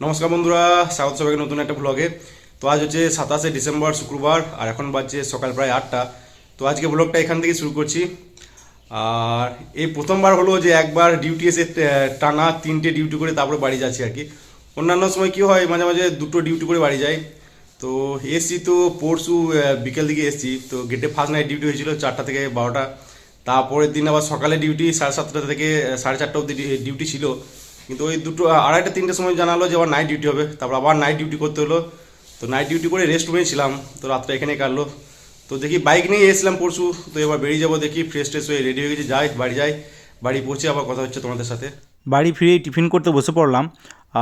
নমস্কার বন্ধুরা, স্বাগত সবাইকে নতুন একটা ব্লগে। তো আজ হচ্ছে 27শে ডিসেম্বর, শুক্রবার, আর এখন বাজছে সকাল প্রায় 8টা। তো আজকে ব্লগটা এখান থেকে শুরু করছি। আর এই প্রথমবার হলো যে একবার ডিউটি এসে টানা 3টে ডিউটি করে তারপরে বাড়ি যাচ্ছি আর কি। অন্যান্য সময় কি হয়, মাঝে মাঝে 2টো ডিউটি করে বাড়ি যাই। তো এসছি তো পরশু বিকেল দিকে এসছি। তো গেটে ফার্স্ট নাইট ডিউটি হয়েছিল 4টা থেকে 12টা। তারপরের দিন আবার সকালে ডিউটি 7:30 থেকে 4:30 অবধি ডিউটি ছিল। কিন্তু ওই দুটো আড়াইটা 3টের সময় জানালো যে আবার নাইট ডিউটি হবে, তারপর আবার নাইট ডিউটি করতে হলো। তো নাইট ডিউটি করে রেস্ট রুমে ছিলাম, তো রাতটা এখানে কাটলো। তো দেখি বাইক নিয়ে এসেছিলাম পরশু, তো এবার বেরিয়ে যাবো। দেখি ফ্রেশ ট্রেশ হয়ে রেডি হয়ে গেছি, বাড়ি যাই। বাড়ি পৌঁছে আবার কথা হচ্ছে তোমাদের সাথে। বাড়ি ফিরে টিফিন করতে বসে পড়লাম।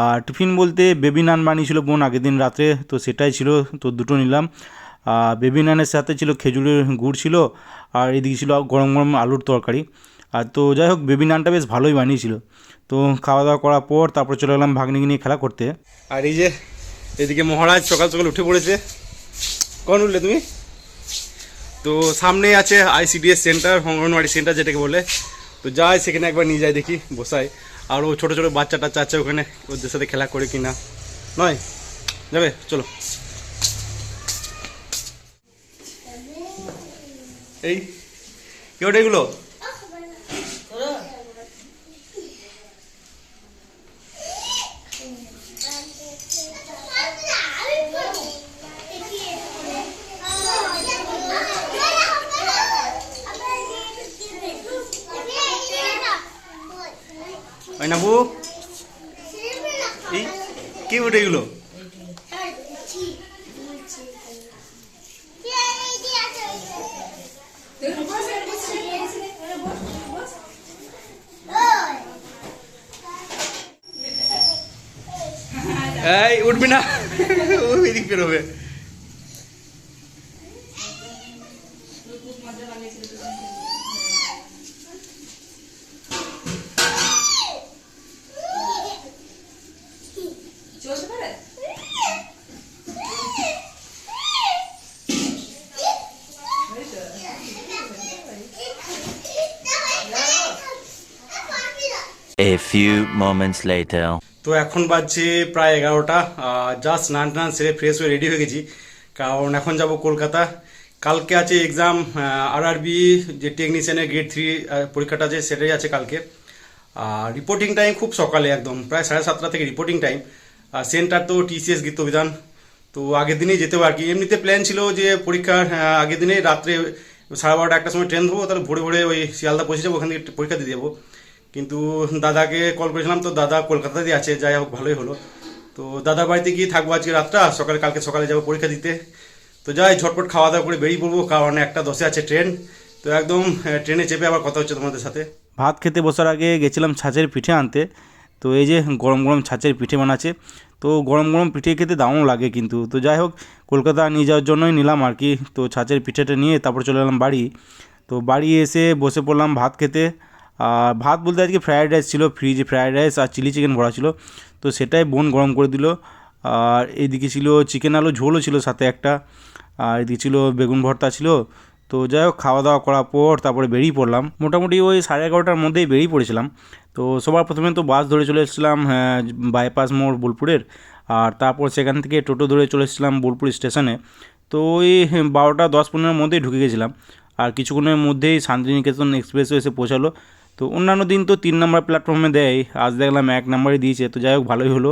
আর টিফিন বলতে বেবি নান বানিয়েছিল বোন আগের দিন রাত্রে, তো সেটাই ছিল, তো দুটো নিলাম। বেবি নানের সাথে ছিল খেজুরের গুড় ছিল, আর এদিকে ছিল গরম গরম আলুর তরকারি। আর তো যাই হোক, বেবি নানটা বেশ ভালোই বানিয়েছিল। তো খাওয়া দাওয়া করার পর তারপর চলে গেলাম ভাগ্নিকে নিয়ে খেলা করতে। আর এই যে এদিকে মহারাজ সকাল সকাল উঠে পড়েছে। কখন উঠলে তুমি? তো সামনেই আছে আইসিডিএস সেন্টার, অঙ্গনওয়াড়ি সেন্টার যেটাকে বলে। তো যাই সেখানে একবার নিয়ে যাই, দেখি বসাই। আর ও ছোটো ছোটো বাচ্চা টাচ্চা আছে ওখানে, ওদের সাথে খেলা করে কিনা নয়, যাবে চলো। এই কি ওটা এগুলো? ওই নাবু, এই কি ওটা এগুলো? এই উঠবি না, ও এদিক বেরোবে। A few moments later. তো এখন বাজছে প্রায় 11টা। জাস্ট স্নান টান সেরে ফ্রেশ হয়ে রেডি হয়ে গেছি, কারণ এখন যাব কলকাতা। কালকে আছে এক্সাম, আরআরবি যে টেকনিশিয়ানের গ্রেড 3 পরীক্ষাটা আছে, সেটাই আছে কালকে। আর রিপোর্টিং টাইম খুব সকালে, একদম প্রায় 7:30 থেকে রিপোর্টিং টাইম। আর সেন্টার তো টিসিএস গীতবিধান। তো আগের দিনেই যেতে হবে আর কি। এমনিতে প্ল্যান ছিল যে পরীক্ষার আগের দিনে রাত্রে 12:30 1টার সময় ট্রেন ধরবো, তাহলে ভোরে ভোরে ওই শিয়ালদা পৌঁছে যাবো, ওখান থেকে পরীক্ষা দিয়ে যাবো। কিন্তু দাদাকে কল করেছিলাম, তো দাদা কলকাতাতেই আছে, যাই হোক ভালোই হলো। তো দাদার বাড়িতে গিয়ে থাকবো আজকে রাতটা, কালকে সকালে যাবো পরীক্ষা দিতে। তো যাই ঝটপট খাওয়া দাওয়া করে বেরিয়ে পড়বো, কারণ 1:10 আছে ট্রেন। তো একদম ট্রেনে চেপে আবার কথা হচ্ছে তোমাদের সাথে। ভাত খেতে বসার আগে গেছিলাম ছাঁচের পিঠে আনতে। তো এই যে গরম গরম ছাঁচের পিঠে বানাচ্ছে। তো গরম গরম পিঠে খেতে দারুণ লাগে কিন্তু। তো যাই হোক, কলকাতা নিয়ে যাওয়ার জন্যই নিলাম আর কি। তো ছাঁচের পিঠেটা নিয়ে তারপর চলে এলাম বাড়ি। তো বাড়ি এসে বসে পড়লাম ভাত খেতে। আর ভাত বলতে আজকে ফ্রায়েড রাইস ছিল, ফ্রিজে ফ্রায়েড রাইস আর চিলি চিকেন ভরা ছিল। তো সেটাই বোন গরম করে দিল। আর এইদিকে ছিল চিকেন আলু ঝোলও ছিল সাথে একটা। আর এদিকে ছিল বেগুন ভর্তা ছিল। তো যাই হোক, খাওয়া দাওয়া করার পর তারপরে বেরিয়ে পড়লাম। মোটামুটি ওই 11:30টার মধ্যেই বেরিয়ে পড়েছিলাম। তো সবার প্রথমে তো বাস ধরে চলে এসেছিলাম বাইপাস মোড় বোলপুরের। আর তারপর সেখান থেকে টোটো ধরে চলে এসেছিলাম বোলপুর স্টেশনে। তো ওই 12:10-15-এর মধ্যেই ঢুকে গেছিলাম। আর কিছুক্ষণের মধ্যেই শান্তিনিকেতন এক্সপ্রেসও এসে পৌঁছালো। তো অন্যান্য দিন তো 3 নম্বর প্ল্যাটফর্মে দেয়, আজ দেখলাম 1 নম্বরে দিয়েছে। তো যাই হোক, ভালোই হলো,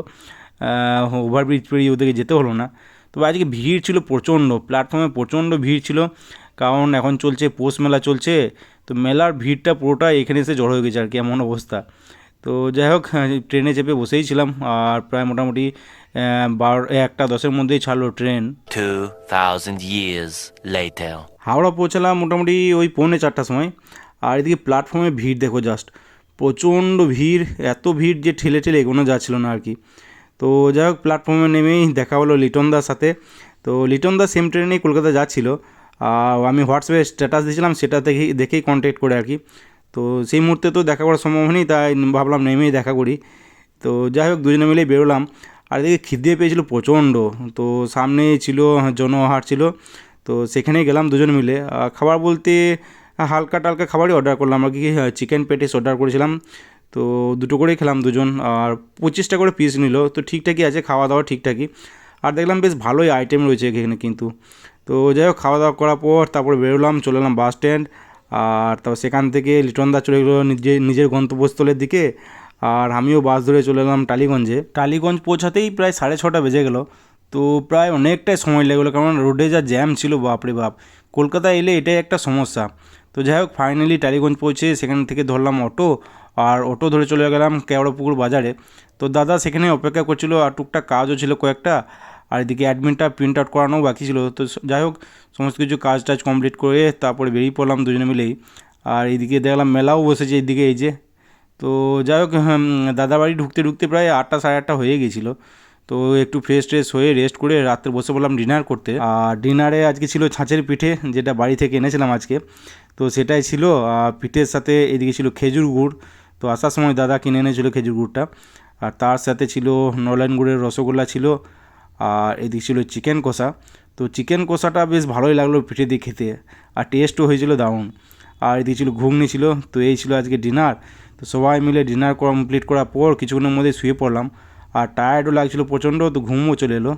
ওভারব্রিজ পেরিয়ে ওদেরকে যেতে হলো না। তবে আজকে ভিড় ছিল প্রচণ্ড, প্ল্যাটফর্মে প্রচণ্ড ভিড় ছিল, কারণ এখন চলছে পৌষ মেলা চলছে। তো মেলার ভিড়টা পুরোটা এখানে এসে জড়ো হয়ে গেছে আর কি, এমন অবস্থা। তো যাই হোক, ট্রেনে চেপে বসেই ছিলাম। আর প্রায় মোটামুটি 1:10-এর মধ্যেই ছাড়লো ট্রেন। 2000 years later. হাওড়া পৌঁছালাম মোটামুটি ওই 3:45টার সময়। আর এদিকে প্ল্যাটফর্মে ভিড় দেখো জাস্ট, প্রচণ্ড ভিড়, এত ভিড় যে ঠেলে ঠেলে এগোনো যাচ্ছিল না আর কি। তো যাই হোক, প্ল্যাটফর্মে নেমেই দেখা হলো লিটনদার সাথে। তো লিটনদা সেম ট্রেনেই কলকাতা যাচ্ছিলো। আর আমি হোয়াটসঅ্যাপে স্ট্যাটাস দিয়েছিলাম, সেটা দেখেই কন্ট্যাক্ট করে আর কি। তো সেই মুহূর্তে তো দেখা করার সম্ভব হয়নি, তাই ভাবলাম নেমেই দেখা করি। তো যাই হোক, দুজনে মিলেই বেরোলাম। আর এদিকে খিদে পেয়েছিল প্রচণ্ড। তো সামনেই ছিল জনহাট ছিল, তো সেখানেই গেলাম দুজন মিলে। খাবার বলতে হালকা টালকা খাবারই অর্ডার করলাম আর কি। চিকেন প্যাটিস অর্ডার করেছিলাম। তো দুটো করেই খেলাম দুজন, আর 25টা করে পিস নিল, তো ঠিকঠাকই আছে, খাওয়া দাওয়া ঠিকঠাকই। আর দেখলাম বেশ ভালোই আইটেম রয়েছে এখানে কিন্তু। তো যাই হোক, খাওয়া দাওয়া করার পর তারপরে বেরোলাম, চলে এলাম বাস স্ট্যান্ড। আর তারপর সেখান থেকে লিটনদা চলে গেলো নিজের গন্তব্যস্থলের দিকে, আর আমিও বাস ধরে চলে এলাম টালিগঞ্জে। টালিগঞ্জ পৌঁছাতেই প্রায় 6:30 বেজে গেলো। তো প্রায় অনেকটাই সময় লেগে গেলো, কারণ রোডে যা জ্যাম ছিল বাপরে বাপ। কলকাতা এলে এটাই একটা সমস্যা। তো যাই হোক, ফাইনালি টালিগঞ্জ পৌঁছে সেখান থেকে ধরলাম অটো, আর অটো ধরে চলে গেলাম কেওড়াপুকুর বাজারে। তো দাদা সেখানে অপেক্ষা করছিল, আর টুকটাক কাজও ছিল কয়েকটা, আর এদিকে অ্যাডমিটটা প্রিন্ট আউট করানোও বাকি ছিল। তো যাই হোক, সমস্ত কিছু কাজ টাজ কমপ্লিট করে তারপরে বেরিয়ে পড়লাম দুজনে মিলেই। আর এইদিকে দেখলাম মেলাও বসেছে এইদিকে, এই যে। তো যাই হোক, দাদা বাড়ি ঢুকতে ঢুকতে প্রায় 8টা সাড়ে 8টা হয়ে গেছিলো। তো একটু ফ্রেশ ট্রেশ হয়ে রেস্ট করে রাত্রে বসে বললাম ডিনার করতে। আর ডিনারে আজকে ছিল ছাঁচের পিঠে, যেটা বাড়ি থেকে এনেছিলাম আজকে। তো সেটাই ছিল, আর পিঠের সাথে এদিকে ছিল খেজুর গুড়। তো আসার সময় দাদা কিনে এনেছিল খেজুর গুড়টা। আর তার সাথে ছিল নলেন গুড়ের রসগোল্লা ছিল, আর এদিকে ছিল চিকেন কষা। তো চিকেন কষাটা বেশ ভালোই লাগলো পিঠে দিয়ে খেতে, আর টেস্টও হয়েছিল দারুণ। আর এদিকে ছিল ঘুগনি ছিল। তো এই ছিল আজকে ডিনার। তো সবাই মিলে ডিনার কমপ্লিট করার পর কিছুক্ষণের মধ্যে শুয়ে পড়লাম, আর টায়ার্ডও লাগছিলো প্রচণ্ড, তো ঘুমও চলে এলো।